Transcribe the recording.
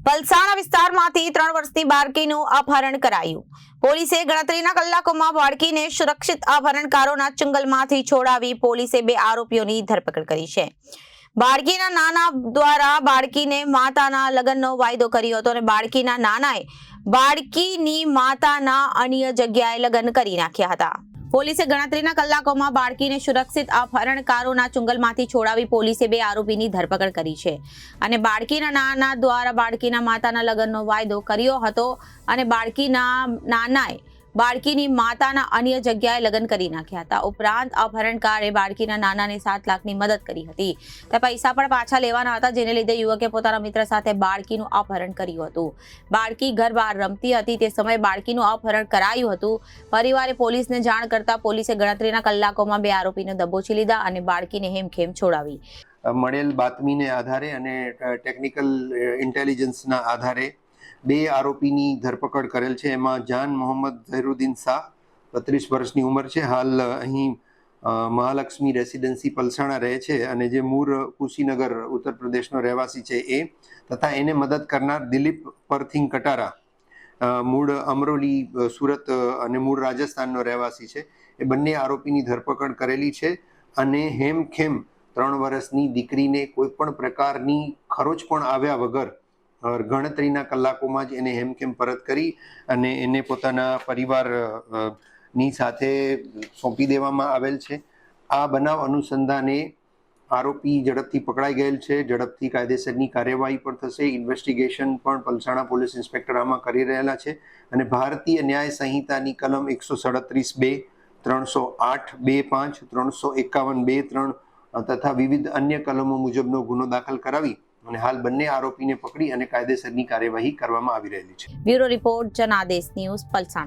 પલસાણા વિસ્તારમાંથી 3 વર્ષની બાળકીનું અપહરણ કરાયું. પોલીસે ગણતરીના કલાકોમાં બાળકીને સુરક્ષિત અપહરણકારોના ચંગલમાંથી છોડાવી પોલીસે 2 આરોપીઓની ધરપકડ કરી છે. બાળકીના નાના દ્વારા બાળકીને માતાના લગ્નનો વાયદો કર્યો હતો અને બાળકીના નાનાએ બાળકીની માતાના અન્ય જગ્યાએ લગ્ન કરી નાખ્યા હતા. પોલીસે ગણતરીના કલાકોમાં બાળકીને સુરક્ષિત અપહરણકારોના ચુંગલમાંથી છોડાવી પોલીસે 2 આરોપીની ધરપકડ કરી છે અને બાળકીના નાના દ્વારા બાળકીના માતાના લગ્નનો વાયદો કર્યો હતો અને બાળકીના નાનાએ બાળકીની માતાના અન્ય જગ્યાએ લગ્ન કરી નાખ્યા હતા. ઉપરાંત અપહરણકારે બાળકીના નાનાને 7 લાખની મદદ કરી હતી. તે પૈસા પણ પાછા લેવાના હતા, જેને લીધે યુવકે પોતાના મિત્ર સાથે બાળકીનું અપહરણ કર્યું હતું. બાળકી ઘર બહાર રમતી હતી તે સમયે બાળકીનું અપહરણ કરાયું હતું. પરિવારે પોલીસને જાણ કરતા પોલીસે ગણતરીના કલાકોમાં 2 આરોપીને દબોચી લીધા અને બાળકીને હેમખેમ છોડાવી. મળેલ બાતમીને આધારે અને ટેકનિકલ ઇન્ટેલિજન્સના આધારે 2 આરોપીની ધરપકડ કરેલ છે. એમાં જાન મોહમ્મદ ઝહીરુદ્દીન શાહ 32 વર્ષની ઉંમર છે. હાલ અહીં મહાલક્ષ્મી રેસિડેન્સી પલસાણા રહે છે અને જે મૂળ કુશીનગર ઉત્તર પ્રદેશનો રહેવાસી છે એ તથા એને મદદ કરનાર દિલીપ પરથિંગ કટારા મૂળ અમરોલી સુરત અને મૂળ રાજસ્થાનનો રહેવાસી છે. એ બંને આરોપીની ધરપકડ કરેલી છે અને હેમખેમ 3 વર્ષની દીકરીને કોઈ પણ પ્રકારની ખરોચ પણ આવ્યા વગર ગણતરીના કલાકોમાં જ એને હેમખેમ પરત કરી અને એને પોતાના પરિવારની સાથે સોંપી દેવામાં આવેલ છે. આ બનાવ અનુસંધાને આરોપી ઝડપથી પકડાઈ ગયેલ છે. ઝડપથી કાયદેસરની કાર્યવાહી પણ થશે. ઇન્વેસ્ટિગેશન પણ પલસાણા પોલીસ ઇન્સ્પેક્ટર આમાં કરી રહેલા છે અને ભારતીય ન્યાય સંહિતાની કલમ 137(2), 308(2)(5), 351(2)(3) તથા વિવિધ અન્ય કલમો મુજબનો ગુનો દાખલ કરાવી અને હાલ બંને આરોપીને પકડી અને કાયદેસરની કાર્યવાહી કરવામાં આવી રહેલી છે. Bureau report, Janadesh news, Palsana.